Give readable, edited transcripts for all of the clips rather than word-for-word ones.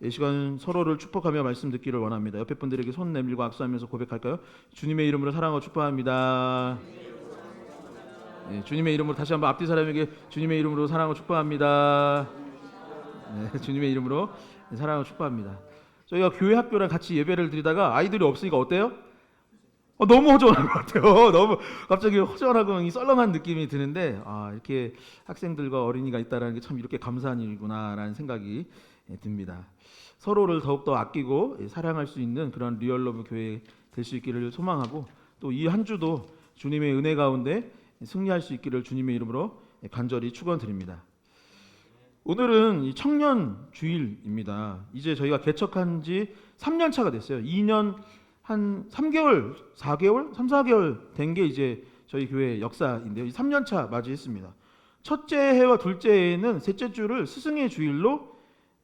이 시간 서로를 축복하며 말씀 듣기를 원합니다. 옆에 분들에게 손 내밀고 악수하면서 고백할까요? 주님의 이름으로 사랑하고 축복합니다. 네, 주님의 이름으로 다시 한번 앞뒤 사람에게 주님의 이름으로 사랑하고 축복합니다. 네, 주님의 이름으로 사랑하고 축복합니다. 저희가 교회 학교랑 같이 예배를 드리다가 아이들이 없으니까 어때요? 너무 허전한 것 같아요. 너무 갑자기 허전하고 썰렁한 느낌이 드는데 이렇게 학생들과 어린이가 있다는 게 참 이렇게 감사한 일이구나라는 생각이 듭니다. 서로를 더욱더 아끼고 사랑할 수 있는 그런 리얼러브 교회 될 수 있기를 소망하고 또 이 한 주도 주님의 은혜 가운데 승리할 수 있기를 주님의 이름으로 간절히 축원드립니다. 오늘은 이 청년 주일입니다. 이제 저희가 개척한 지 3년 차가 됐어요. 2년 한 3개월, 4개월, 3, 4개월 된 게 이제 저희 교회 역사인데요. 3년 차 맞이했습니다. 첫째 해와 둘째 해에는 셋째 주를 스승의 주일로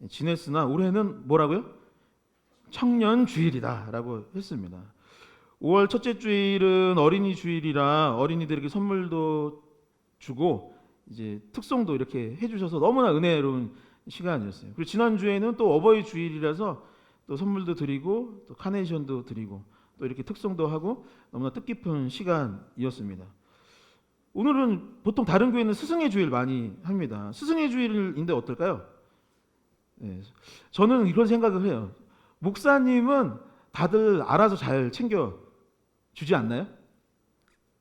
지냈으나 올해는 뭐라고요? 청년 주일이다라고 했습니다. 5월 첫째 주일은 어린이 주일이라 어린이들에게 선물도 주고 이제 특송도 이렇게 해주셔서 너무나 은혜로운 시간이었어요. 그리고 지난 주에는 또 어버이 주일이라서 또 선물도 드리고 또 카네이션도 드리고 또 이렇게 특송도 하고 너무나 뜻깊은 시간이었습니다. 오늘은 보통 다른 교회는 스승의 주일 많이 합니다. 스승의 주일인데 어떨까요? 네, 저는 이런 생각을 해요. 목사님은 다들 알아서 잘 챙겨 주지 않나요?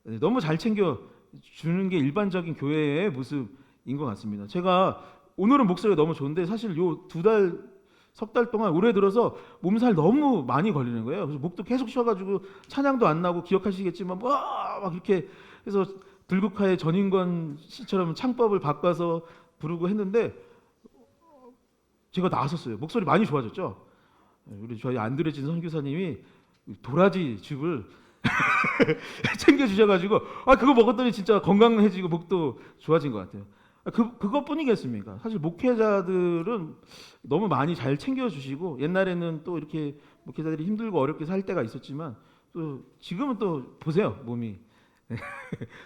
네, 너무 잘 챙겨 주는 게 일반적인 교회의 모습인 것 같습니다. 제가 오늘은 목소리가 너무 좋은데 사실 요 석 달 동안 올해 들어서 몸살 너무 많이 걸리는 거예요. 그래서 목도 계속 쉬어가지고 찬양도 안 나고 기억하시겠지만 막 이렇게 해서 들국화의 전인권 씨처럼 창법을 바꿔서 부르고 했는데 제가 나았었어요. 목소리 많이 좋아졌죠. 우리 저희 안드레진 선교사님이 도라지 즙을 챙겨 주셔가지고 그거 먹었더니 진짜 건강해지고 목도 좋아진 것 같아요. 그것뿐이겠습니까? 사실 목회자들은 너무 많이 잘 챙겨주시고 옛날에는 또 이렇게 목회자들이 힘들고 어렵게 살 때가 있었지만 또 지금은 또 보세요 몸이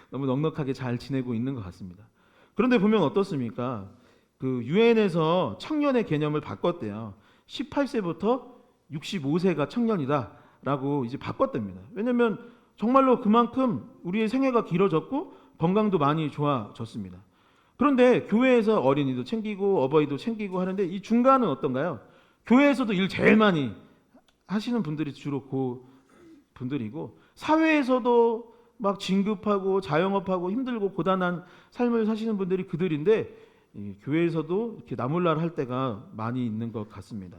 너무 넉넉하게 잘 지내고 있는 것 같습니다. 그런데 보면 어떻습니까? 그 유엔에서 청년의 개념을 바꿨대요. 18세부터 65세가 청년이다라고 이제 바꿨답니다. 왜냐하면 정말로 그만큼 우리의 생애가 길어졌고 건강도 많이 좋아졌습니다. 그런데 교회에서 어린이도 챙기고 어버이도 챙기고 하는데 이 중간은 어떤가요? 교회에서도 일 제일 많이 하시는 분들이 주로 그 분들이고 사회에서도 막 진급하고 자영업하고 힘들고 고단한 삶을 사시는 분들이 그들인데 이 교회에서도 이렇게 나몰라를 할 때가 많이 있는 것 같습니다.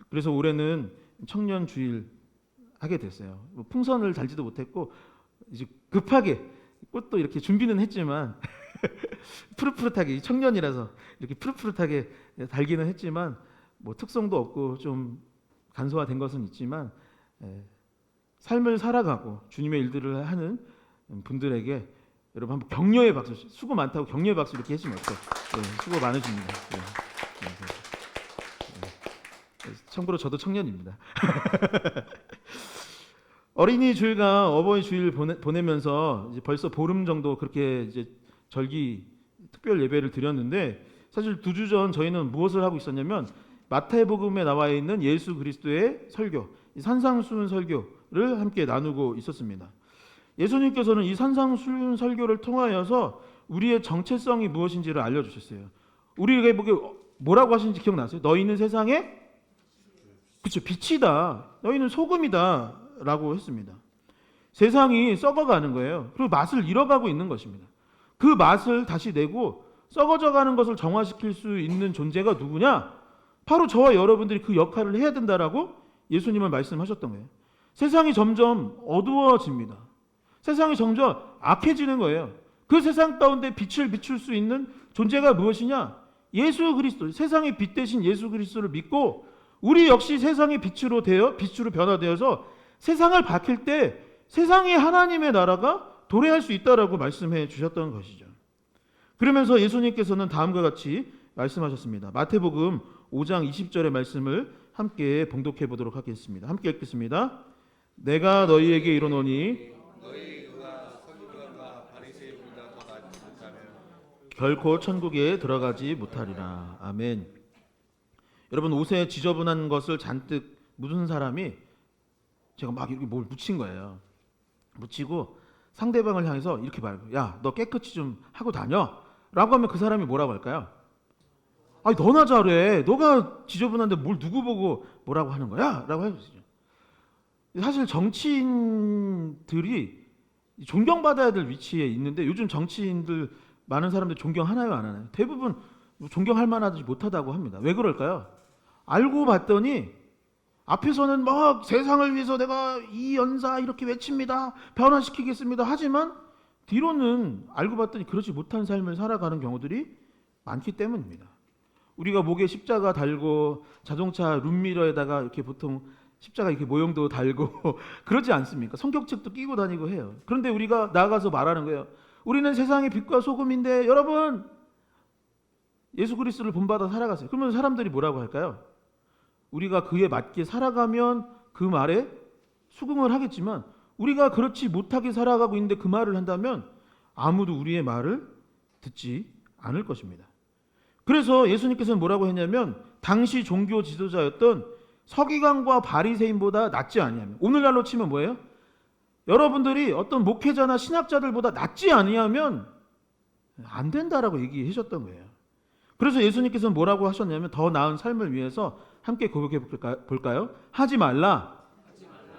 그래서 올해는 청년 주일 하게 됐어요. 풍선을 달지도 못했고 이제 급하게 꽃도 이렇게 준비는 했지만 푸릇푸릇하게 청년이라서 이렇게 푸릇푸릇하게 달기는 했지만 뭐 특성도 없고 좀 간소화된 것은 있지만 삶을 살아가고 주님의 일들을 하는 분들에게 여러분 한번 격려의 박수, 수고 많다고 격려의 박수 이렇게 해주면 어때요? 수고 많으십니다. 참고로 저도 청년입니다. 어린이 주일과 어버이 주일 보내면서 이제 벌써 보름 정도 그렇게 이제 절기 특별 예배를 드렸는데 사실 2주 전 저희는 무엇을 하고 있었냐면 마태복음에 나와 있는 예수 그리스도의 설교, 산상수훈 설교를 함께 나누고 있었습니다. 예수님께서는 이 산상수훈 설교를 통하여서 우리의 정체성이 무엇인지를 알려주셨어요. 우리에게 뭐라고 하시는지 기억나세요? 너희는 세상에 그렇죠, 빛이다. 너희는 소금이다 라고 했습니다. 세상이 썩어가는 거예요. 그리고 맛을 잃어가고 있는 것입니다. 그 맛을 다시 내고 썩어져가는 것을 정화시킬 수 있는 존재가 누구냐? 바로 저와 여러분들이 그 역할을 해야 된다라고 예수님은 말씀하셨던 거예요. 세상이 점점 어두워집니다. 세상이 점점 악해지는 거예요. 그 세상 가운데 빛을 비출 수 있는 존재가 무엇이냐? 예수 그리스도, 세상의 빛 대신 예수 그리스도를 믿고 우리 역시 세상의 빛으로 변화되어서 세상을 밝힐 때 세상에 하나님의 나라가 도래할 수 있다라고 말씀해 주셨던 것이죠. 그러면서 예수님께서는 다음과 같이 말씀하셨습니다. 마태복음 5장 20절의 말씀을 함께 봉독해 보도록 하겠습니다. 함께 읽겠습니다. 내가 너희에게 이르노니 결코 천국에 들어가지 못하리라. 아멘. 여러분, 옷에 지저분한 것을 잔뜩 묻은 사람이 제가 막 이렇게 뭘 묻힌 거예요. 묻히고 상대방을 향해서 이렇게 말해요. 야, 너 깨끗이 좀 하고 다녀. 라고 하면 그 사람이 뭐라고 할까요? 아니, 너나 잘해. 너가 지저분한데 뭘 누구 보고 뭐라고 하는 거야? 라고 해주시죠. 사실 정치인들이 존경받아야 될 위치에 있는데 요즘 정치인들 많은 사람들 존경하나요, 안 하나요? 대부분 존경할 만하지 못하다고 합니다. 왜 그럴까요? 알고 봤더니 앞에서는 막 세상을 위해서 내가 이 연사 이렇게 외칩니다. 변화시키겠습니다. 하지만 뒤로는 알고 봤더니 그렇지 못한 삶을 살아가는 경우들이 많기 때문입니다. 우리가 목에 십자가 달고 자동차 룸미러에다가 이렇게 보통 십자가 이렇게 모형도 달고 그러지 않습니까? 성경책도 끼고 다니고 해요. 그런데 우리가 나가서 말하는 거예요. 우리는 세상의 빛과 소금인데 여러분 예수 그리스도를 본받아 살아가세요. 그러면 사람들이 뭐라고 할까요? 우리가 그에 맞게 살아가면 그 말에 수긍을 하겠지만 우리가 그렇지 못하게 살아가고 있는데 그 말을 한다면 아무도 우리의 말을 듣지 않을 것입니다. 그래서 예수님께서는 뭐라고 했냐면 당시 종교 지도자였던 서기관과 바리새인보다 낫지 아니하면, 오늘날로 치면 뭐예요? 여러분들이 어떤 목회자나 신학자들보다 낫지 아니하면 안 된다라고 얘기하셨던 거예요. 그래서 예수님께서는 뭐라고 하셨냐면 더 나은 삶을 위해서 함께 고백해 볼까요? 하지 말라.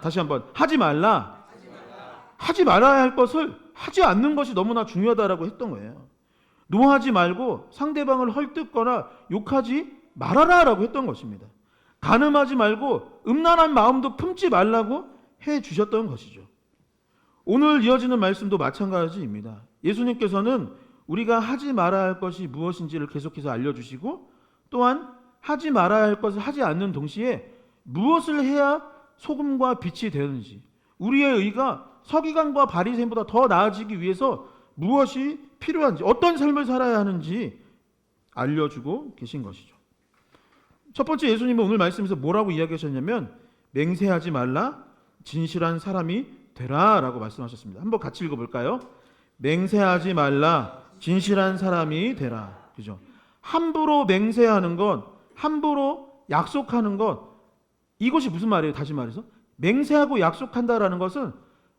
다시 한번 하지 말라. 하지 말아야 할 것을 하지 않는 것이 너무나 중요하다라고 했던 거예요. 노하지 말고 상대방을 헐뜯거나 욕하지 말아라라고 했던 것입니다. 간음하지 말고 음란한 마음도 품지 말라고 해 주셨던 것이죠. 오늘 이어지는 말씀도 마찬가지입니다. 예수님께서는 우리가 하지 말아야 할 것이 무엇인지를 계속해서 알려주시고 또한 하지 말아야 할 것을 하지 않는 동시에 무엇을 해야 소금과 빛이 되는지, 우리의 의가 서기관과 바리새인보다 더 나아지기 위해서 무엇이 필요한지, 어떤 삶을 살아야 하는지 알려주고 계신 것이죠. 첫 번째, 예수님은 오늘 말씀에서 뭐라고 이야기하셨냐면 맹세하지 말라, 진실한 사람이 되라 라고 말씀하셨습니다. 한번 같이 읽어볼까요? 맹세하지 말라, 진실한 사람이 되라. 그죠? 함부로 맹세하는 것, 함부로 약속하는 것, 이것이 무슨 말이에요? 다시 말해서 맹세하고 약속한다라는 것은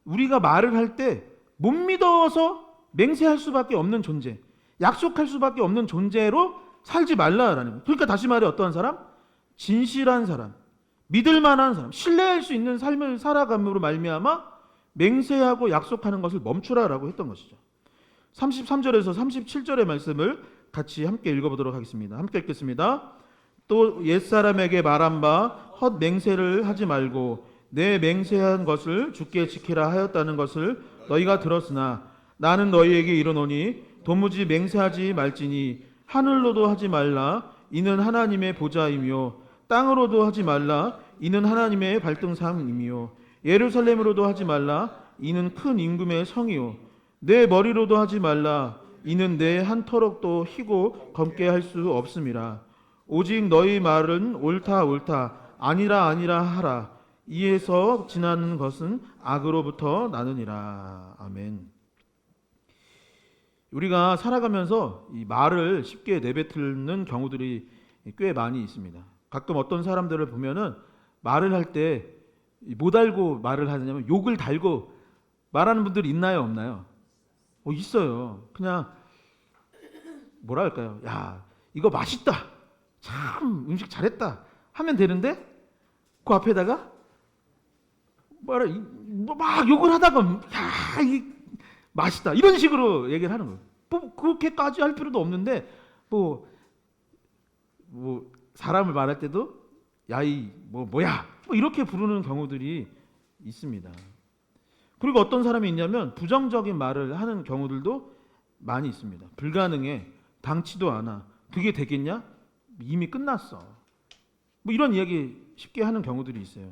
우리가 말을 할 때 못 믿어서 맹세할 수밖에 없는 존재, 약속할 수밖에 없는 존재로 살지 말라라는 거예요. 그러니까 다시 말해 어떠한 사람? 진실한 사람, 믿을 만한 사람, 신뢰할 수 있는 삶을 살아감으로 말미암아 맹세하고 약속하는 것을 멈추라라고 했던 것이죠. 33절에서 37절의 말씀을 같이 함께 읽어보도록 하겠습니다. 함께 읽겠습니다. 또 옛사람에게 말한 바 헛 맹세를 하지 말고 내 맹세한 것을 주께 지키라 하였다는 것을 너희가 들었으나 나는 너희에게 이르노니 도무지 맹세하지 말지니 하늘로도 하지 말라 이는 하나님의 보좌이며 땅으로도 하지 말라 이는 하나님의 발등상이며 예루살렘으로도 하지 말라 이는 큰 임금의 성이요 내 머리로도 하지 말라 이는 내 한 터럭도 희고 검게 할 수 없음이라. 오직 너희 말은 옳다 옳다 아니라 아니라 하라. 이에서 지나는 것은 악으로부터 나느니라. 아멘. 우리가 살아가면서 이 말을 쉽게 내뱉는 경우들이 꽤 많이 있습니다. 가끔 어떤 사람들을 보면은 말을 할 때 못 알고 말을 하냐면 욕을 달고 말하는 분들이 있나요, 없나요? 있어요. 그냥 뭐라 할까요? 야, 이거 맛있다. 참 음식 잘했다. 하면 되는데 그 앞에다가 막 욕을 하다가 야, 이 맛있다. 이런 식으로 얘기를 하는 거예요. 뭐 그렇게까지 할 필요도 없는데 뭐 사람을 말할 때도 야, 이 뭐야? 뭐 이렇게 부르는 경우들이 있습니다. 그리고 어떤 사람이 있냐면 부정적인 말을 하는 경우들도 많이 있습니다. 불가능해. 당치도 않아. 그게 되겠냐? 이미 끝났어. 뭐 이런 이야기 쉽게 하는 경우들이 있어요.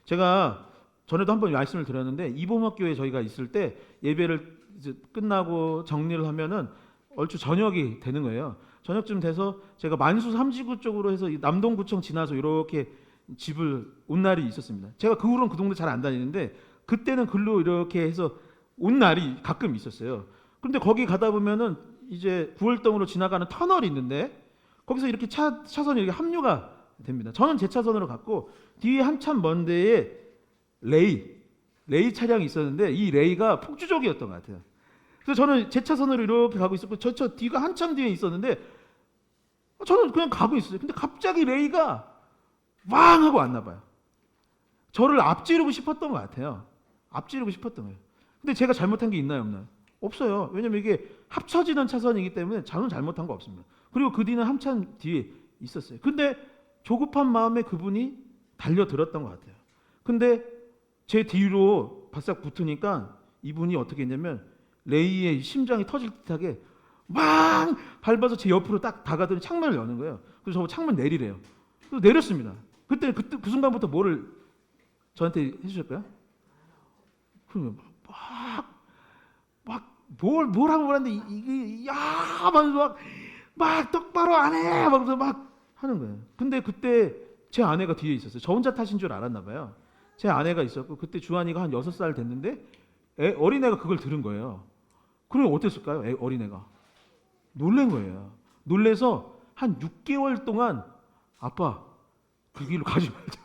제가 전에도 한번 말씀을 드렸는데 이봄학교에 저희가 있을 때 예배를 이제 끝나고 정리를 하면은 얼추 저녁이 되는 거예요. 저녁쯤 돼서 제가 만수 3지구 쪽으로 해서 남동구청 지나서 이렇게 집을 온 날이 있었습니다. 제가 그 후로는 그 동네 잘 안 다니는데 그때는 글로 이렇게 해서 온 날이 가끔 있었어요. 그런데 거기 가다 보면은 이제 구월동으로 지나가는 터널이 있는데 거기서 이렇게 차선이 이렇게 합류가 됩니다. 저는 제 차선으로 갔고 뒤에 한참 먼 데에 레이 차량이 있었는데 이 레이가 폭주족이었던 것 같아요. 그래서 저는 제 차선으로 이렇게 가고 있었고 저 뒤가 한참 뒤에 있었는데 저는 그냥 가고 있었어요. 근데 갑자기 레이가 왕 하고 왔나 봐요. 저를 앞지르고 싶었던 것 같아요. 앞지르고 싶었던 거예요. 근데 제가 잘못한 게 있나요, 없나요? 없어요. 왜냐면 이게 합쳐지는 차선이기 때문에 저는 잘못한 거 없습니다. 그리고 그 뒤는 한참 뒤에 있었어요. 근데 조급한 마음에 그분이 달려들었던 것 같아요. 근데 제 뒤로 바싹 붙으니까 이분이 어떻게 했냐면 레이의 심장이 터질 듯하게 막 밟아서 제 옆으로 딱 다가더니 창문을 여는 거예요. 그래서 저 창문 내리래요. 그래서 내렸습니다. 그때 그 순간부터 뭐를 저한테 해주실까요? 그러면 뭘 하고 그러는데 이게 막 똑바로 안 해! 막 하는 거예요. 근데 그때 제 아내가 뒤에 있었어요. 저 혼자 타신 줄 알았나 봐요. 제 아내가 있었고 그때 주한이가 한 6살 됐는데 어린애가 그걸 들은 거예요. 그러면 어땠을까요? 어린애가 놀란 거예요. 놀래서 한 6개월 동안 아빠 그 길로 가지 말자.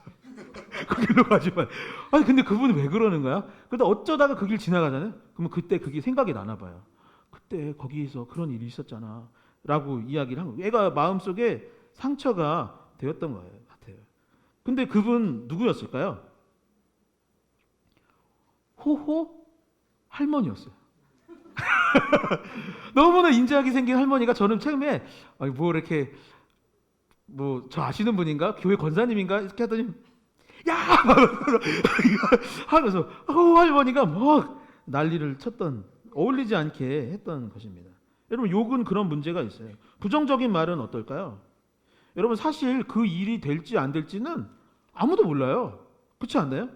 그 길로 가지 말. 아니 근데 그분은 왜 그러는 거야? 근데 어쩌다가 그 길 지나가잖아요. 그러면 그때 그게 생각이 나나 봐요. 그때 거기에서 그런 일이 있었잖아. 라고 이야기를 한 거예요. 애가 마음속에 상처가 되었던 거예요. 같아요. 근데 그분 누구였을까요? 호호 할머니였어요. 너무나 인자하게 생긴 할머니가 저는 처음에 뭐 이렇게 뭐 저 아시는 분인가? 교회 권사님인가? 이렇게 하더니 야! 하면서 할머니가 막 난리를 쳤던 어울리지 않게 했던 것입니다. 여러분 욕은 그런 문제가 있어요. 부정적인 말은 어떨까요? 여러분 사실 그 일이 될지 안 될지는 아무도 몰라요. 그렇지 않나요?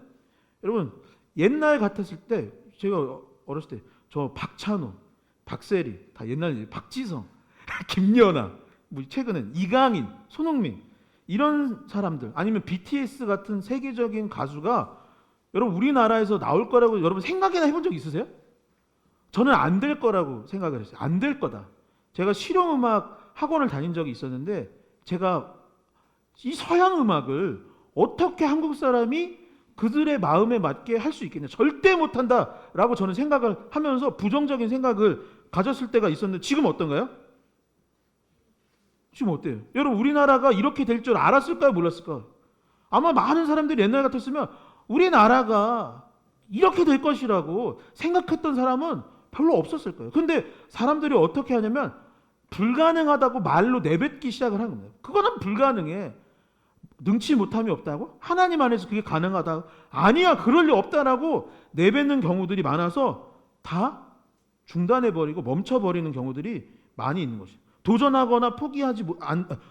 여러분 옛날 같았을 때 제가 어렸을 때 저 박찬호, 박세리 다 옛날 박지성, 김연아, 뭐 최근엔 이강인, 손흥민 이런 사람들 아니면 BTS 같은 세계적인 가수가 여러분 우리나라에서 나올 거라고 여러분 생각이나 해본 적 있으세요? 저는 안 될 거라고 생각을 했어요. 안 될 거다. 제가 실용음악 학원을 다닌 적이 있었는데 제가 이 서양 음악을 어떻게 한국 사람이 그들의 마음에 맞게 할 수 있겠냐. 절대 못한다라고 저는 생각을 하면서 부정적인 생각을 가졌을 때가 있었는데 지금 어떤가요? 지금 어때요? 여러분 우리나라가 이렇게 될 줄 알았을까요? 몰랐을까요? 아마 많은 사람들이 옛날 같았으면 우리나라가 이렇게 될 것이라고 생각했던 사람은 별로 없었을 거예요. 근데 사람들이 어떻게 하냐면 불가능하다고 말로 내뱉기 시작을 하는 겁니다. 그거는 불가능해. 능치 못함이 없다고? 하나님 안에서 그게 가능하다? 아니야, 그럴 리 없다라고 내뱉는 경우들이 많아서 다 중단해버리고 멈춰버리는 경우들이 많이 있는 것이에요.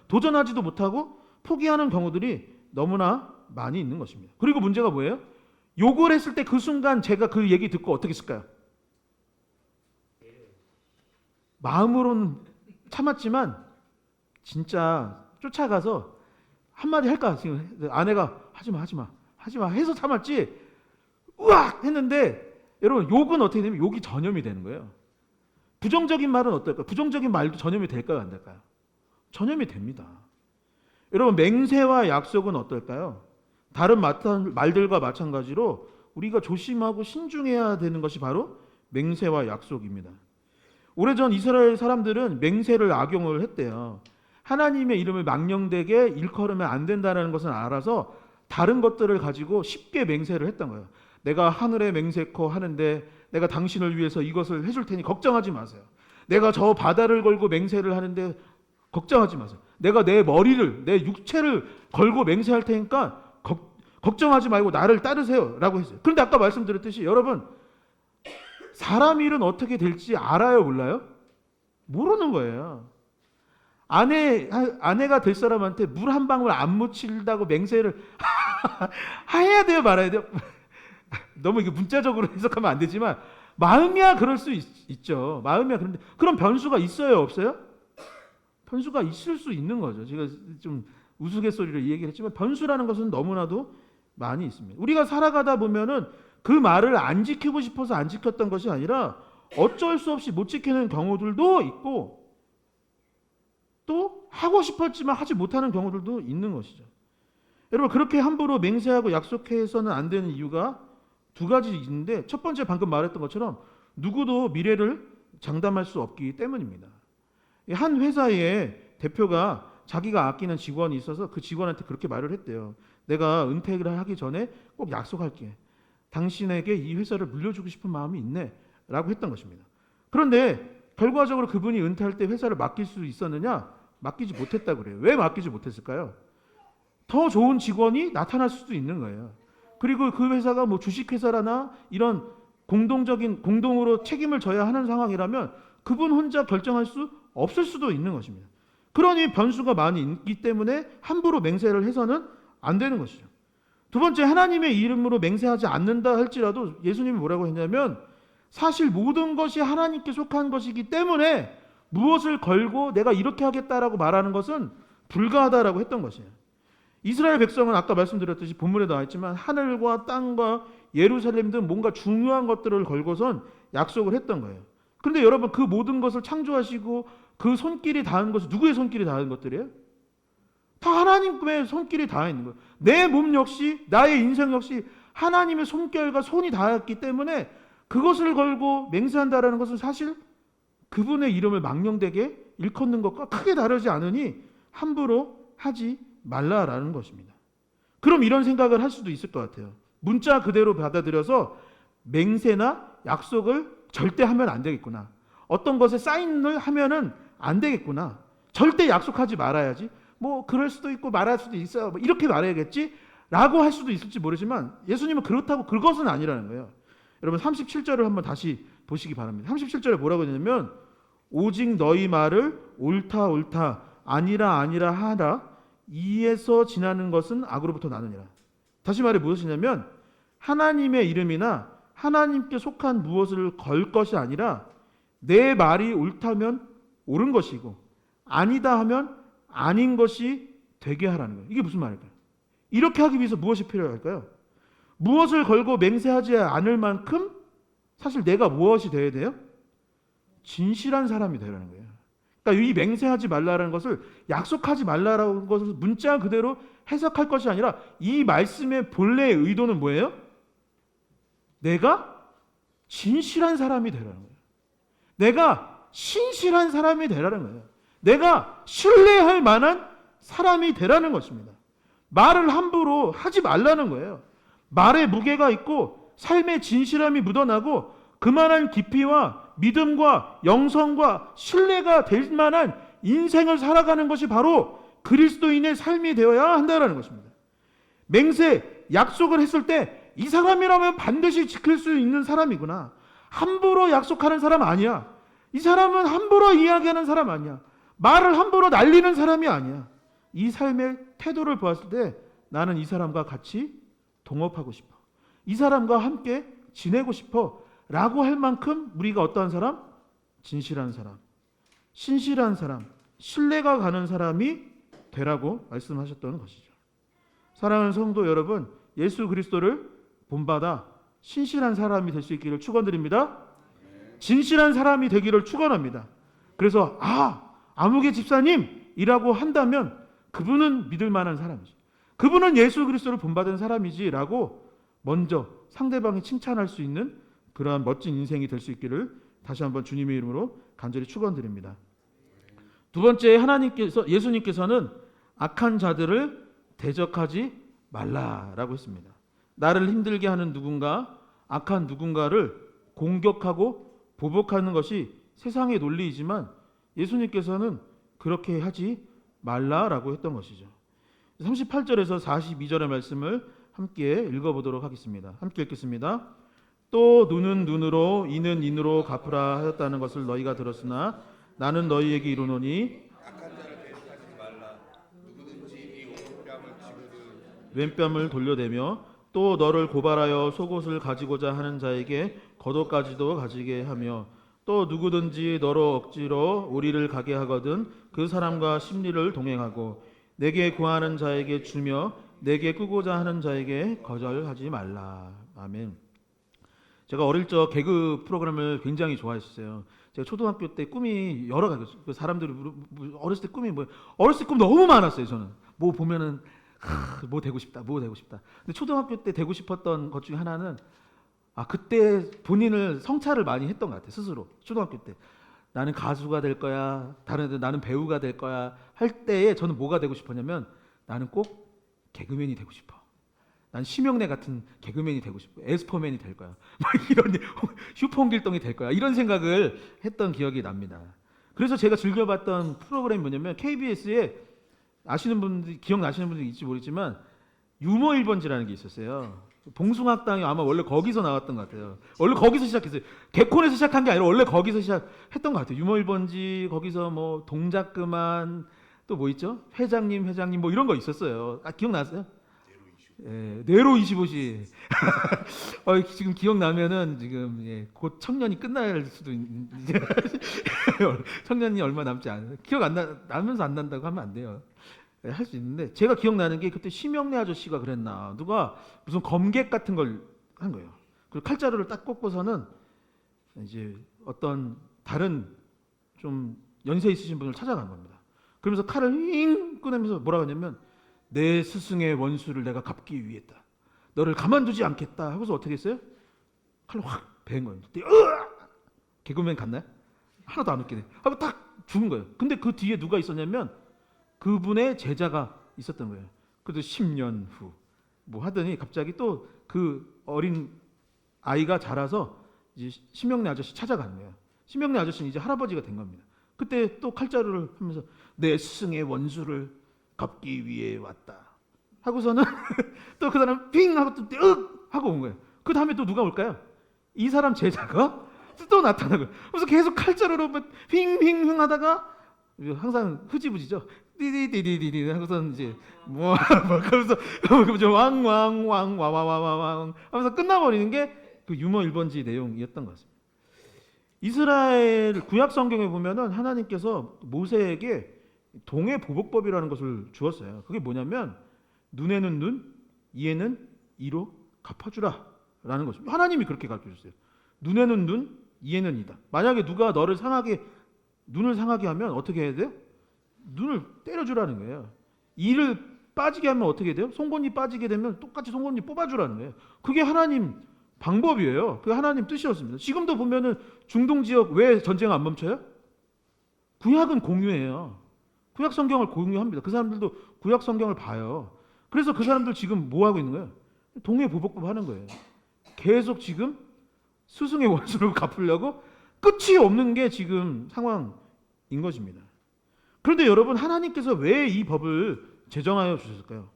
도전하지도 못하고 포기하는 경우들이 너무나 많이 있는 것입니다. 그리고 문제가 뭐예요? 욕을 했을 때 그 순간 제가 그 얘기 듣고 어떻게 했을까요? 마음으로는 참았지만 진짜 쫓아가서 한마디 할까? 지금 아내가 하지마 해서 참았지 으악 했는데 여러분 욕은 어떻게 되면 욕이 전염이 되는 거예요. 부정적인 말은 어떨까요? 부정적인 말도 전염이 될까요? 안 될까요? 전염이 됩니다. 여러분 맹세와 약속은 어떨까요? 다른 말들과 마찬가지로 우리가 조심하고 신중해야 되는 것이 바로 맹세와 약속입니다. 오래전 이스라엘 사람들은 맹세를 악용을 했대요. 하나님의 이름을 망령되게 일컬으면 안 된다는 것을 알아서 다른 것들을 가지고 쉽게 맹세를 했던 거예요. 내가 하늘에 맹세코 하는데 내가 당신을 위해서 이것을 해줄 테니 걱정하지 마세요. 내가 저 바다를 걸고 맹세를 하는데 걱정하지 마세요. 내가 내 머리를 내 육체를 걸고 맹세할 테니까 걱정하지 말고 나를 따르세요 라고 했어요. 그런데 아까 말씀드렸듯이 여러분 사람 일은 어떻게 될지 알아요 몰라요? 모르는 거예요. 아내가 될 사람한테 물 한 방울 안 묻힌다고 맹세를 해야 돼요 말아야 돼요? 너무 이게 문자적으로 해석하면 안 되지만 마음이야 그럴 수 있죠. 마음이야. 그런데 그런 변수가 있어요 없어요? 변수가 있을 수 있는 거죠. 제가 좀 우스갯소리로 이 얘기를 했지만 변수라는 것은 너무나도 많이 있습니다. 우리가 살아가다 보면은 그 말을 안 지키고 싶어서 안 지켰던 것이 아니라 어쩔 수 없이 못 지키는 경우들도 있고 또 하고 싶었지만 하지 못하는 경우들도 있는 것이죠. 여러분, 그렇게 함부로 맹세하고 약속해서는 안 되는 이유가 두 가지 있는데, 첫 번째 방금 말했던 것처럼 누구도 미래를 장담할 수 없기 때문입니다. 한 회사의 대표가 자기가 아끼는 직원이 있어서 그 직원한테 그렇게 말을 했대요. 내가 은퇴를 하기 전에 꼭 약속할게. 당신에게 이 회사를 물려주고 싶은 마음이 있네 라고 했던 것입니다. 그런데 결과적으로 그분이 은퇴할 때 회사를 맡길 수 있었느냐? 맡기지 못했다고 그래요. 왜 맡기지 못했을까요? 더 좋은 직원이 나타날 수도 있는 거예요. 그리고 그 회사가 뭐 주식회사라나 이런 공동으로 책임을 져야 하는 상황이라면 그분 혼자 결정할 수 없을 수도 있는 것입니다. 그러니 변수가 많이 있기 때문에 함부로 맹세를 해서는 안 되는 것이죠. 두 번째, 하나님의 이름으로 맹세하지 않는다 할지라도 예수님이 뭐라고 했냐면, 사실 모든 것이 하나님께 속한 것이기 때문에 무엇을 걸고 내가 이렇게 하겠다라고 말하는 것은 불가하다라고 했던 것이에요. 이스라엘 백성은 아까 말씀드렸듯이 본문에 나와 있지만 하늘과 땅과 예루살렘 등 뭔가 중요한 것들을 걸고선 약속을 했던 거예요. 그런데 여러분, 그 모든 것을 창조하시고 그 손길이 닿은 것은 누구의 손길이 닿은 것들이에요? 다 하나님의 손길이 닿아 있는 거예요. 내 몸 역시, 나의 인생 역시 하나님의 손결과 손이 닿았기 때문에 그것을 걸고 맹세한다라는 것은 사실 그분의 이름을 망령되게 일컫는 것과 크게 다르지 않으니 함부로 하지 말라라는 것입니다. 그럼 이런 생각을 할 수도 있을 것 같아요. 문자 그대로 받아들여서 맹세나 약속을 절대 하면 안 되겠구나. 어떤 것에 사인을 하면은 안 되겠구나. 절대 약속하지 말아야지. 뭐 그럴 수도 있고 말할 수도 있어요. 뭐 이렇게 말해야겠지? 라고 할 수도 있을지 모르지만 예수님은 그렇다고 그것은 아니라는 거예요. 여러분 37절을 한번 다시 보시기 바랍니다. 37절에 뭐라고 했냐면, 오직 너희 말을 옳다 옳다 아니라 아니라 하라, 이에서 지나는 것은 악으로부터 나느니라. 다시 말해 무엇이냐면, 하나님의 이름이나 하나님께 속한 무엇을 걸 것이 아니라 내 말이 옳다면 옳은 것이고 아니다 하면 아닌 것이 되게 하라는 거예요. 이게 무슨 말일까요? 이렇게 하기 위해서 무엇이 필요할까요? 무엇을 걸고 맹세하지 않을 만큼 사실 내가 무엇이 되어야 돼요? 진실한 사람이 되라는 거예요. 그러니까 이 맹세하지 말라라는 것을 약속하지 말라라는 것을 문자 그대로 해석할 것이 아니라 이 말씀의 본래의 의도는 뭐예요? 내가 진실한 사람이 되라는 거예요. 내가 신실한 사람이 되라는 거예요. 내가 신뢰할 만한 사람이 되라는 것입니다. 말을 함부로 하지 말라는 거예요. 말에 무게가 있고 삶의 진실함이 묻어나고 그만한 깊이와 믿음과 영성과 신뢰가 될 만한 인생을 살아가는 것이 바로 그리스도인의 삶이 되어야 한다는 것입니다. 맹세, 약속을 했을 때 이 사람이라면 반드시 지킬 수 있는 사람이구나. 함부로 약속하는 사람 아니야. 이 사람은 함부로 이야기하는 사람 아니야. 말을 함부로 날리는 사람이 아니야. 이 삶의 태도를 보았을 때 나는 이 사람과 같이 동업하고 싶어. 이 사람과 함께 지내고 싶어. 라고 할 만큼 우리가 어떠한 사람? 진실한 사람, 신실한 사람, 신뢰가 가는 사람이 되라고 말씀하셨던 것이죠. 사랑하는 성도 여러분, 예수 그리스도를 본받아 신실한 사람이 될 수 있기를 축원드립니다. 진실한 사람이 되기를 축원합니다. 그래서 아무개 집사님이라고 한다면 그분은 믿을 만한 사람이지. 그분은 예수 그리스도를 본받은 사람이지라고 먼저 상대방이 칭찬할 수 있는 그러한 멋진 인생이 될 수 있기를 다시 한번 주님의 이름으로 간절히 축원드립니다. 두 번째, 예수님께서는 악한 자들을 대적하지 말라라고 했습니다. 나를 힘들게 하는 누군가, 악한 누군가를 공격하고 보복하는 것이 세상의 논리이지만 예수님께서는 그렇게 하지 말라라고 했던 것이죠. 38절에서 42절의 말씀을 함께 읽어보도록 하겠습니다. 함께 읽겠습니다. 또 눈은 눈으로 이는 인으로 갚으라 하였다는 것을 너희가 들었으나 나는 너희에게 이르노니 왼뺨을 돌려대며 또 너를 고발하여 속옷을 가지고자 하는 자에게 겉옷까지도 가지게 하며 또 누구든지 너로 억지로 우리를 가게 하거든 그 사람과 심리를 동행하고 내게 구하는 자에게 주며 내게 꾸고자 하는 자에게 거절하지 말라. 아멘. 제가 어릴 적 개그 프로그램을 굉장히 좋아했어요. 제가 초등학교 때 꿈이 여러 가지. 그 사람들이 어렸을 때 꿈이 뭐예요? 어렸을 때 꿈 너무 많았어요. 저는 뭐 보면은 뭐 되고 싶다, 뭐 되고 싶다. 근데 초등학교 때 되고 싶었던 것 중에 하나는 그때 본인을 성찰을 많이 했던 것 같아요. 스스로 초등학교 때 나는 가수가 될 거야, 다른 애들 나는 배우가 될 거야 할 때에 저는 뭐가 되고 싶었냐면 나는 꼭 개그맨이 되고 싶어. 난 심영래 같은 개그맨이 되고 싶어. 에스퍼맨이 될 거야. 막 이런 슈퍼홍길동이 될 거야. 이런 생각을 했던 기억이 납니다. 그래서 제가 즐겨봤던 프로그램이 뭐냐면 KBS에 아시는 분들 기억나시는 분들이 있을지 모르지만 유머 1번지라는 게 있었어요. 봉숭아학당이 아마 원래 거기서 나왔던 것 같아요. 원래 거기서 시작했어요. 개콘에서 시작한 게 아니라 원래 거기서 시작했던 것 같아요. 유머 1번지 거기서 뭐 동작 그만 또 뭐 있죠? 회장님 뭐 이런 거 있었어요. 기억나세요? 네로 25시. 지금 기억나면은 지금 곧 청년이 끝날 수도 이제 청년이 얼마 남지 않아요. 기억 나면서 안 난다고 하면 안 돼요. 할 수 있는데 제가 기억나는 게 그때 심영래 아저씨가 그랬나 누가 무슨 검객 같은 걸 한 거예요. 그리고 칼자루를 딱 꽂고서는 이제 어떤 다른 좀 연세 있으신 분을 찾아간 겁니다. 그러면서 칼을 윙 꺼내면서 뭐라고 하냐면 내 스승의 원수를 내가 갚기 위해다. 너를 가만두지 않겠다. 하고서 어떻게 했어요? 칼로 확 베인 거예요. 개그맨 같나요? 하나도 안 웃기네. 하고 딱 죽은 거예요. 근데 그 뒤에 누가 있었냐면 그분의 제자가 있었던 거예요. 그래도 10년 후 뭐 하더니 갑자기 또 그 어린 아이가 자라서 이제 심영래 아저씨 찾아가는 거예요. 심영래 아저씨는 이제 할아버지가 된 겁니다. 그때 또 칼자루를 하면서 내 스승의 원수를 갚기 위해 왔다. 하고서는 또 그 사람 핑 하고 또 윽 하고 온 거예요. 그 다음에 또 누가 올까요? 이 사람 제자가 또 나타나고 그래서 계속 칼자루로 핑핑핑 하다가 항상 흐지부지죠. 띠디디디디디 하고서는 이제 뭐 그러면서 왕왕왕와와와왕 하면서 끝나버리는 게 그 유머 1번지 내용이었던 것 같습니다. 이스라엘 구약 성경에 보면은 하나님께서 모세에게 동해 보복법이라는 것을 주었어요. 그게 뭐냐면 눈에는 눈, 이에는 이로 갚아주라라는 것입니다. 하나님이 그렇게 가르쳐 주세요. 눈에는 눈, 이에는 이다. 만약에 누가 너를 눈을 상하게 하면 어떻게 해야 돼요? 눈을 때려주라는 거예요. 이를 빠지게 하면 어떻게 돼요? 송곳니 빠지게 되면 똑같이 송곳니 뽑아주라는 거예요. 그게 하나님 방법이에요. 그게 하나님 뜻이었습니다. 지금도 보면은 중동 지역 왜 전쟁 안 멈춰요? 구약은 공유해요. 구약 성경을 공유합니다. 그 사람들도 구약 성경을 봐요. 그래서 그 사람들 지금 뭐 하고 있는 거예요? 동해 보복법 하는 거예요. 계속 지금 스승의 원수를 갚으려고 끝이 없는 게 지금 상황인 것입니다. 그런데 여러분 하나님께서 왜 이 법을 제정하여 주셨을까요?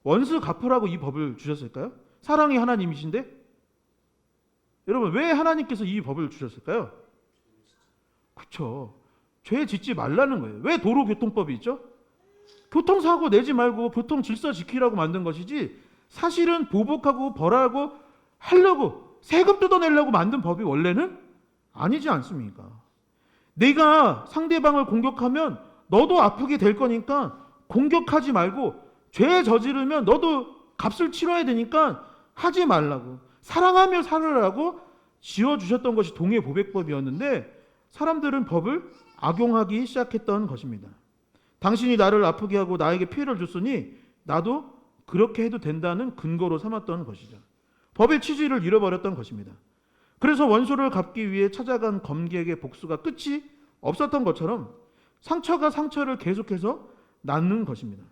원수 갚으라고 이 법을 주셨을까요? 사랑이 하나님이신데 여러분 왜 하나님께서 이 법을 주셨을까요? 그렇죠. 죄 짓지 말라는 거예요. 왜 도로교통법이 있죠? 교통사고 내지 말고 교통 질서 지키라고 만든 것이지 사실은 보복하고 벌하고 하려고 세금 뜯어내려고 만든 법이 원래는 아니지 않습니까? 내가 상대방을 공격하면 너도 아프게 될 거니까 공격하지 말고 죄 저지르면 너도 값을 치러야 되니까 하지 말라고 사랑하며 살으라고 지어주셨던 것이 동해 보복법이었는데 사람들은 법을 악용하기 시작했던 것입니다. 당신이 나를 아프게 하고 나에게 피해를 줬으니 나도 그렇게 해도 된다는 근거로 삼았던 것이죠. 법의 취지를 잃어버렸던 것입니다. 그래서 원수를 갚기 위해 찾아간 검객의 복수가 끝이 없었던 것처럼 상처가 상처를 계속해서 낳는 것입니다.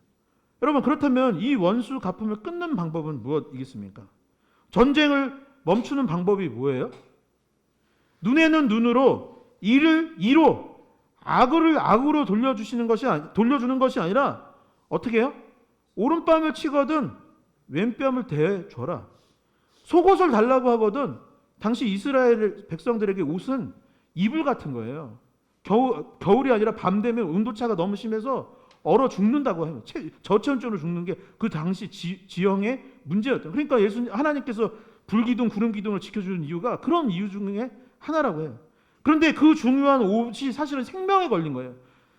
여러분 그렇다면 이 원수 갚음을 끊는 방법은 무엇이겠습니까? 전쟁을 멈추는 방법이 뭐예요? 눈에는 눈으로 이를 이로 악을 악으로 돌려주는 것이 아니라 어떻게 해요? 오른뺨을 치거든 왼뺨을 대줘라. 속옷을 달라고 하거든 당시 이스라엘 백성들에게 옷은 이불 같은 거예요. 겨울이 아니라 밤 되면 온도차가 너무 심해서 얼어 죽는다고 해요. 저체온증으로 죽는 게 그 당시 지형의 문제였던. 그러니까 하나님께서 불기둥, 구름기둥을 지켜주는 이유가 그런 이유 중에 하나라고 해요. 그런데 그 중요한 옷이 사실은 생명에 걸린 거예요.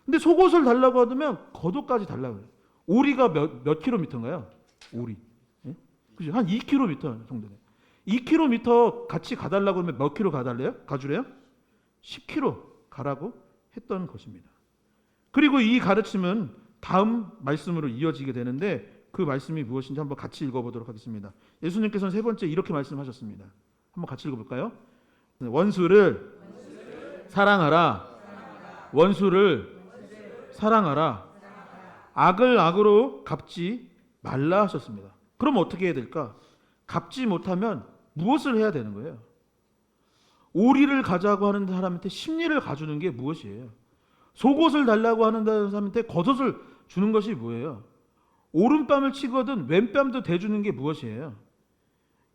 근데 속옷을 달라고 하면 겉옷까지 달라고 해요. 오리가 몇 킬로미터인가요? 오리. 예? 그죠? 한 2km 정도네. 2km 같이 가달라고 하면 몇 킬로 가주래요? 10km. 가라고 했던 것입니다. 그리고 이 가르침은 다음 말씀으로 이어지게 되는데 그 말씀이 무엇인지 한번 같이 읽어보도록 하겠습니다. 예수님께서는 세 번째 이렇게 말씀하셨습니다. 한번 같이 읽어볼까요? 원수를 사랑하라. 원수를 사랑하라. 악을 악으로 갚지 말라 하셨습니다. 그럼 어떻게 해야 될까? 갚지 못하면 무엇을 해야 되는 거예요? 오리를 가자고 하는 사람한테 십리를 가주는 게 무엇이에요? 속옷을 달라고 하는 사람한테 겉옷을 주는 것이 뭐예요? 오른뺨을 치거든 왼뺨도 대주는 게 무엇이에요?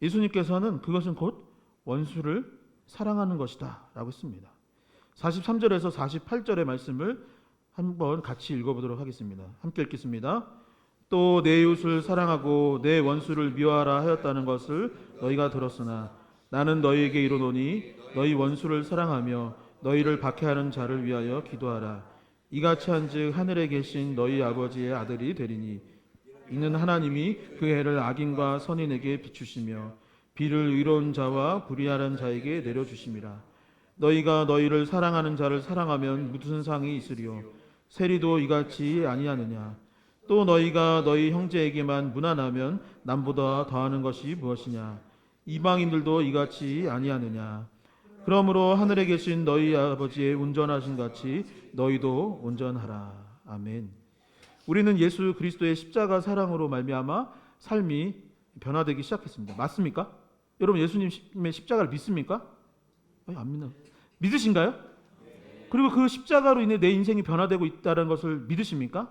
예수님께서는 그것은 곧 원수를 사랑하는 것이다 라고 했습니다. 43절에서 48절의 말씀을 한번 같이 읽어보도록 하겠습니다. 함께 읽겠습니다. 또 내 이웃을 사랑하고 내 원수를 미워하라 하였다는 것을 너희가 들었으나 나는 너희에게 이르노니 너희 원수를 사랑하며 너희를 박해하는 자를 위하여 기도하라. 이같이 한즉 하늘에 계신 너희 아버지의 아들이 되리니 이는 하나님이 그 해를 악인과 선인에게 비추시며 비를 의로운 자와 불의하는 자에게 내려주심이라. 너희가 너희를 사랑하는 자를 사랑하면 무슨 상이 있으리요? 세리도 이같이 아니하느냐? 또 너희가 너희 형제에게만 무난하면 남보다 더하는 것이 무엇이냐? 이방인들도 이같이 아니하느냐? 그러므로 하늘에 계신 너희 아버지의 온전하신 같이 너희도 온전하라. 아멘. 우리는 예수 그리스도의 십자가 사랑으로 말미암아 삶이 변화되기 시작했습니다. 맞습니까? 여러분 예수님의 십자가를 믿습니까? 안 믿나? 믿으신가요? 그리고 그 십자가로 인해 내 인생이 변화되고 있다는 것을 믿으십니까?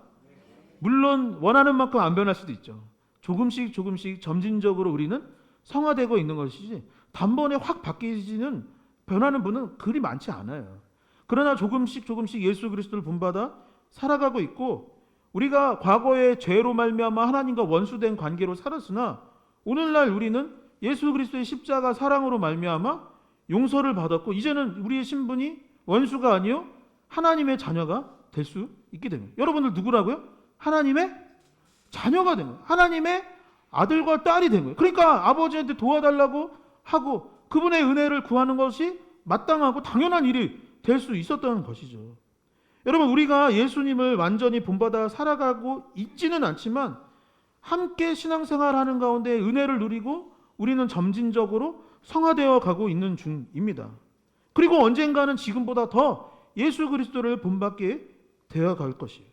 물론 원하는 만큼 안 변할 수도 있죠. 조금씩 점진적으로 우리는 성화되고 있는 것이지 단번에 확 바뀌지는 변하는 분은 그리 많지 않아요. 그러나 조금씩 예수 그리스도를 본받아 살아가고 있고 우리가 과거의 죄로 말미암아 하나님과 원수된 관계로 살았으나 오늘날 우리는 예수 그리스도의 십자가 사랑으로 말미암아 용서를 받았고 이제는 우리의 신분이 원수가 아니요 하나님의 자녀가 될 수 있게 됩니다. 여러분들 누구라고요? 하나님의 자녀가 된 거예요. 하나님의 아들과 딸이 된 거예요. 그러니까 아버지한테 도와달라고 하고 그분의 은혜를 구하는 것이 마땅하고 당연한 일이 될 수 있었던 것이죠. 여러분 우리가 예수님을 완전히 본받아 살아가고 있지는 않지만 함께 신앙생활하는 가운데 은혜를 누리고 우리는 점진적으로 성화되어 가고 있는 중입니다. 그리고 언젠가는 지금보다 더 예수 그리스도를 본받게 되어 갈 것이에요.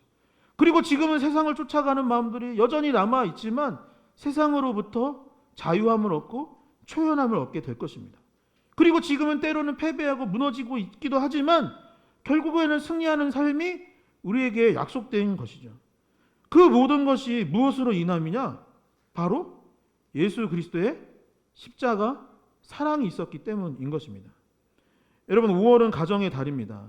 그리고 지금은 세상을 쫓아가는 마음들이 여전히 남아 있지만 세상으로부터 자유함을 얻고 초연함을 얻게 될 것입니다. 그리고 지금은 때로는 패배하고 무너지고 있기도 하지만 결국에는 승리하는 삶이 우리에게 약속된 것이죠. 그 모든 것이 무엇으로 인함이냐? 바로 예수 그리스도의 십자가 사랑이 있었기 때문인 것입니다. 여러분 5월은 가정의 달입니다.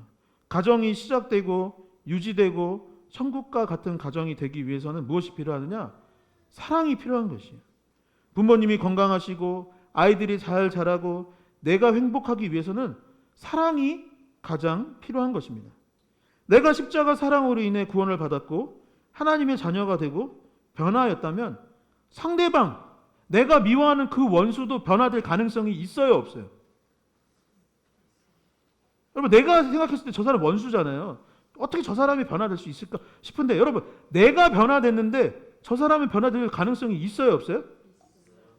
가정이 시작되고 유지되고 천국과 같은 가정이 되기 위해서는 무엇이 필요하느냐? 사랑이 필요한 것이에요. 부모님이 건강하시고 아이들이 잘 자라고 내가 행복하기 위해서는 사랑이 가장 필요한 것입니다. 내가 십자가 사랑으로 인해 구원을 받았고 하나님의 자녀가 되고 변화하였다면 상대방, 내가 미워하는 그 원수도 변화될 가능성이 있어요, 없어요? 여러분 내가 생각했을 때 저 사람 원수잖아요. 어떻게 저 사람이 변화될 수 있을까 싶은데 여러분 내가 변화됐는데 저 사람이 변화될 가능성이 있어요, 없어요?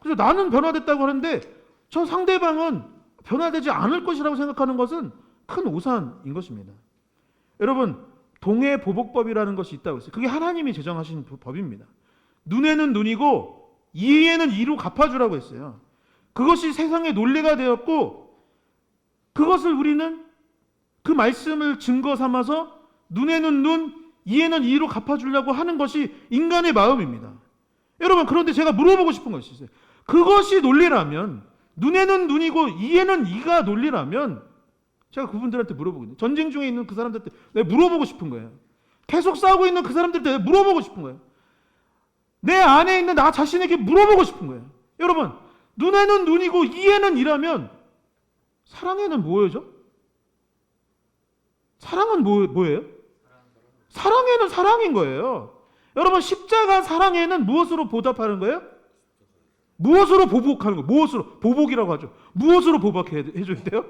그래서 나는 변화됐다고 하는데 저 상대방은 변화되지 않을 것이라고 생각하는 것은 큰 오산인 것입니다. 여러분 동해 보복법이라는 것이 있다고 했어요. 그게 하나님이 제정하신 법입니다. 눈에는 눈이고 이에는 이로 갚아주라고 했어요. 그것이 세상의 논리가 되었고 그것을 우리는 그 말씀을 증거 삼아서 눈에는 눈, 이에는 이로 갚아주려고 하는 것이 인간의 마음입니다. 여러분 그런데 제가 물어보고 싶은 것이 있어요. 그것이 논리라면 눈에는 눈이고 이에는 이가 논리라면 제가 그분들한테 물어보거든요. 전쟁 중에 있는 그 사람들한테 내가 물어보고 싶은 거예요. 계속 싸우고 있는 그 사람들한테 내가 물어보고 싶은 거예요. 내 안에 있는 나 자신에게 물어보고 싶은 거예요. 여러분 눈에는 눈이고 이에는 이라면 사랑에는 뭐예요? 사랑은 뭐예요? 사랑에는 사랑인 거예요. 여러분 십자가 사랑에는 무엇으로 보답하는 거예요? 무엇으로 보복하는 거예요? 무엇으로? 보복이라고 하죠. 무엇으로 보복해 줘야 돼요?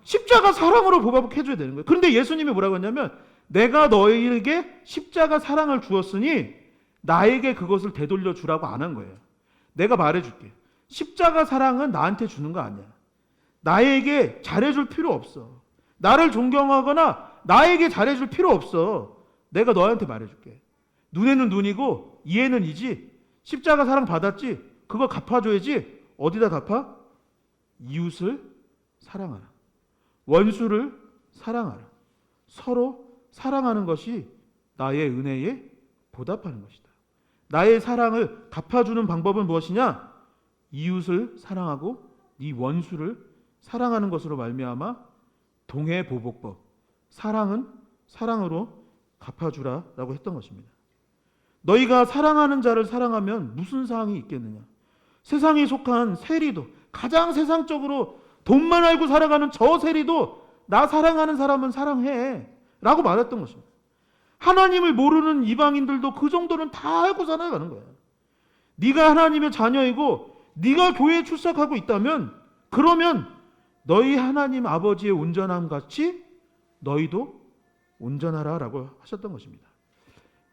십자가 사랑으로 보답해줘야 되는 거예요. 그런데 예수님이 뭐라고 했냐면 내가 너희에게 십자가 사랑을 주었으니 나에게 그것을 되돌려 주라고 안 한 거예요. 내가 말해줄게. 십자가 사랑은 나한테 주는 거 아니야. 나에게 잘해줄 필요 없어. 나를 존경하거나 나에게 잘해줄 필요 없어. 내가 너한테 말해줄게. 눈에는 눈이고 이에는 이지. 십자가 사랑 받았지? 그거 갚아줘야지. 어디다 갚아? 이웃을 사랑하라. 원수를 사랑하라. 서로 사랑하는 것이 나의 은혜에 보답하는 것이다. 나의 사랑을 갚아주는 방법은 무엇이냐? 이웃을 사랑하고 네 원수를 사랑하는 것으로 말미암아 동해보복법, 사랑은 사랑으로 갚아주라라고 했던 것입니다. 너희가 사랑하는 자를 사랑하면 무슨 사항이 있겠느냐? 세상에 속한 세리도, 가장 세상적으로 돈만 알고 살아가는 저 세리도 나 사랑하는 사람은 사랑해 라고 말했던 것입니다. 하나님을 모르는 이방인들도 그 정도는 다 알고 살아가는 거야. 네가 하나님의 자녀이고 네가 교회에 출석하고 있다면 그러면 너희 하나님 아버지의 온전함 같이 너희도 온전하라 라고 하셨던 것입니다.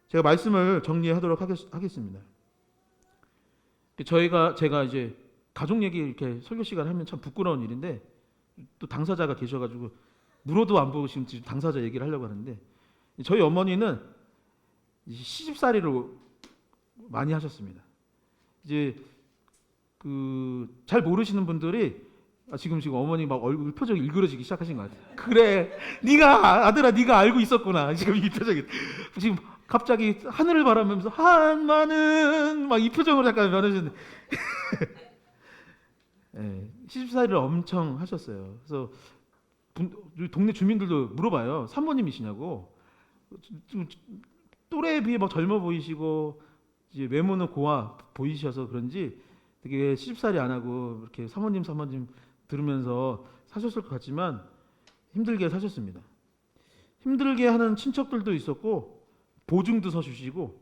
제가 말씀을 정리하도록 하겠습니다. 제가 이제 가족 얘기 이렇게 설교 시간 하면 참 부끄러운 일인데 또 당사자가 계셔가지고 물어도 안 보고 지금 당사자 얘기를 하려고 하는데 저희 어머니는 시집살이를 많이 하셨습니다. 이제 잘 모르시는 분들이 지금 어머니 막 얼굴 표정이 일그러지기 시작하신 것 같아요. 그래, 아들아, 네가 알고 있었구나. 지금 이 표정이 지금 갑자기 하늘을 바라보면서 한마는 막 이 표정으로 잠깐 변하셨는데 네, 시집살이를 엄청 하셨어요. 그래서 동네 주민들도 물어봐요. 사모님이시냐고. 또래에 비해 막 젊어 보이시고 이제 외모는 고와 보이셔서 그런지 되게 시집살이 안 하고 이렇게 사모님 들으면서 사셨을 것 같지만 힘들게 사셨습니다. 힘들게 하는 친척들도 있었고 보증도 서주시고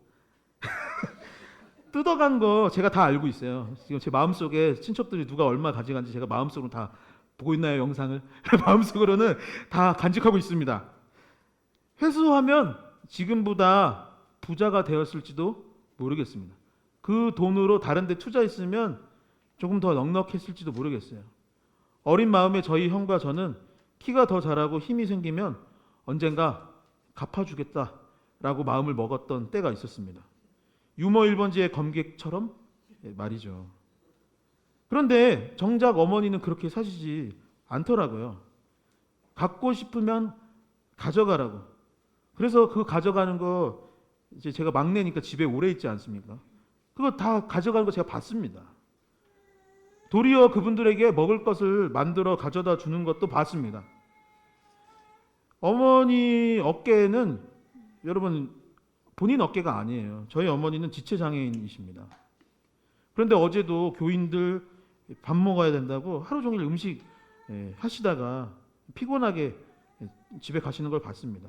뜯어간 거 제가 다 알고 있어요. 지금 제 마음속에 친척들이 누가 얼마 가져간지 제가 마음속으로 다 보고 있나요, 영상을? 마음속으로는 다 간직하고 있습니다. 회수하면 지금보다 부자가 되었을지도 모르겠습니다. 그 돈으로 다른 데 투자했으면 조금 더 넉넉했을지도 모르겠어요. 어린 마음에 저희 형과 저는 키가 더 자라고 힘이 생기면 언젠가 갚아주겠다라고 마음을 먹었던 때가 있었습니다. 유머 1번지의 검객처럼 말이죠. 그런데 정작 어머니는 그렇게 사시지 않더라고요. 갖고 싶으면 가져가라고. 그래서 그 가져가는 거 이제 제가 막내니까 집에 오래 있지 않습니까? 그거 다 가져가는 거 제가 봤습니다. 도리어 그분들에게 먹을 것을 만들어 가져다 주는 것도 봤습니다. 어머니 어깨는 여러분 본인 어깨가 아니에요. 저희 어머니는 지체장애인이십니다. 그런데 어제도 교인들 밥 먹어야 된다고 하루 종일 음식 하시다가 피곤하게 집에 가시는 걸 봤습니다.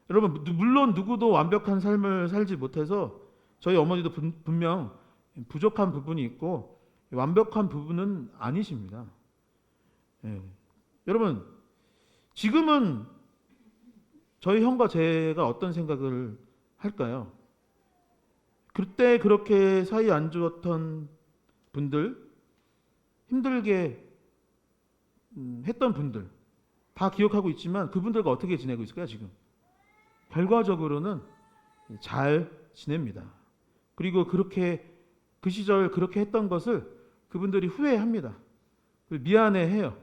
여러분 물론 누구도 완벽한 삶을 살지 못해서 저희 어머니도 분명 부족한 부분이 있고 완벽한 부분은 아니십니다. 여러분 지금은 저희 형과 제가 어떤 생각을 할까요? 그때 그렇게 사이 안 좋았던 분들, 힘들게 했던 분들 다 기억하고 있지만 그분들과 어떻게 지내고 있을까요 지금? 결과적으로는 잘 지냅니다. 그리고 그렇게 그 시절 그렇게 했던 것을 그분들이 후회합니다. 미안해해요.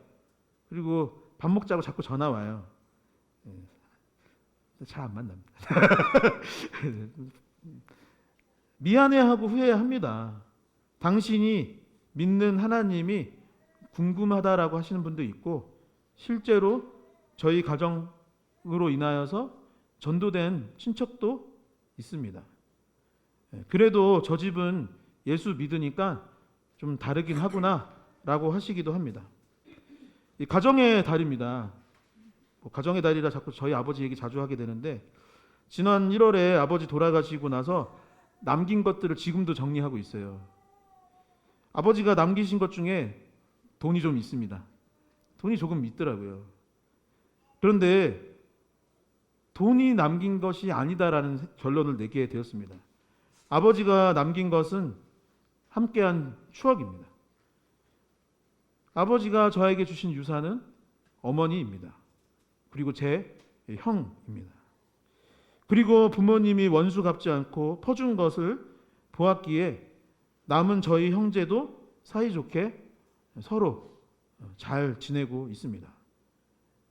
그리고 밥 먹자고 자꾸 전화 와요. 잘 안 만납니다. 미안해하고 후회합니다. 당신이 믿는 하나님이 궁금하다라고 하시는 분도 있고 실제로 저희 가정으로 인하여서 전도된 친척도 있습니다. 그래도 저 집은 예수 믿으니까 좀 다르긴 하구나 라고 하시기도 합니다. 이 가정의 달입니다. 가정의 달이라 자꾸 저희 아버지 얘기 자주 하게 되는데 지난 1월에 아버지 돌아가시고 나서 남긴 것들을 지금도 정리하고 있어요. 아버지가 남기신 것 중에 돈이 좀 있습니다. 돈이 조금 있더라고요. 그런데 돈이 남긴 것이 아니다라는 결론을 내게 되었습니다. 아버지가 남긴 것은 함께한 추억입니다. 아버지가 저에게 주신 유산은 어머니입니다. 그리고 제 형입니다. 그리고 부모님이 원수 갚지 않고 퍼준 것을 보았기에 남은 저희 형제도 사이좋게 서로 잘 지내고 있습니다.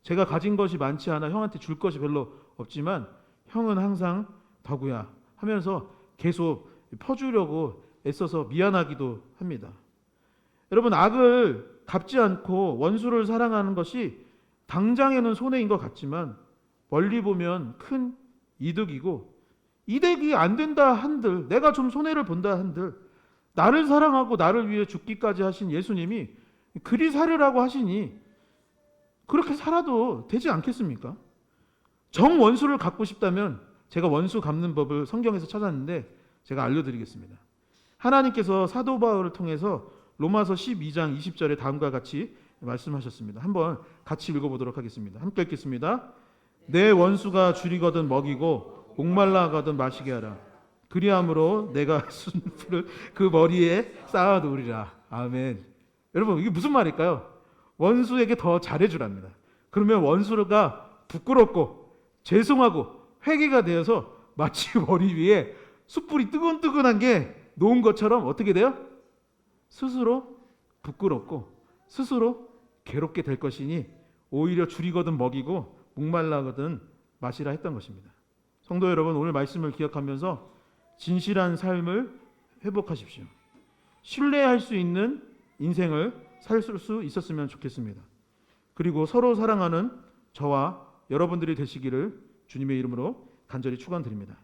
제가 가진 것이 많지 않아 형한테 줄 것이 별로 없지만 형은 항상 덕우야 하면서 계속 퍼주려고 애써서 미안하기도 합니다. 여러분, 악을 갚지 않고 원수를 사랑하는 것이 당장에는 손해인 것 같지만 멀리 보면 큰 이득이고, 이득이 안 된다 한들, 내가 좀 손해를 본다 한들, 나를 사랑하고 나를 위해 죽기까지 하신 예수님이 그리 살으라고 하시니 그렇게 살아도 되지 않겠습니까? 정 원수를 갚고 싶다면 제가 원수 갚는 법을 성경에서 찾았는데 제가 알려드리겠습니다. 하나님께서 사도 바울을 통해서 로마서 12장 20절에 다음과 같이 말씀하셨습니다. 한번 같이 읽어보도록 하겠습니다. 함께 읽겠습니다. 내 원수가 줄이거든 먹이고 목말라 가든 마시게 하라. 그리함으로 내가 순풀을 그 머리에 쌓아놓으리라. 아멘. 여러분, 이게 무슨 말일까요? 원수에게 더 잘해주랍니다. 그러면 원수가 부끄럽고 죄송하고 회개가 되어서 마치 머리 위에 숯불이 뜨끈뜨끈한 게 놓은 것처럼 어떻게 돼요? 스스로 부끄럽고 스스로 괴롭게 될 것이니 오히려 줄이거든 먹이고 목말라거든 마시라 했던 것입니다. 성도 여러분, 오늘 말씀을 기억하면서 진실한 삶을 회복하십시오. 신뢰할 수 있는 인생을 살 수 있었으면 좋겠습니다. 그리고 서로 사랑하는 저와 여러분들이 되시기를 주님의 이름으로 간절히 축원드립니다.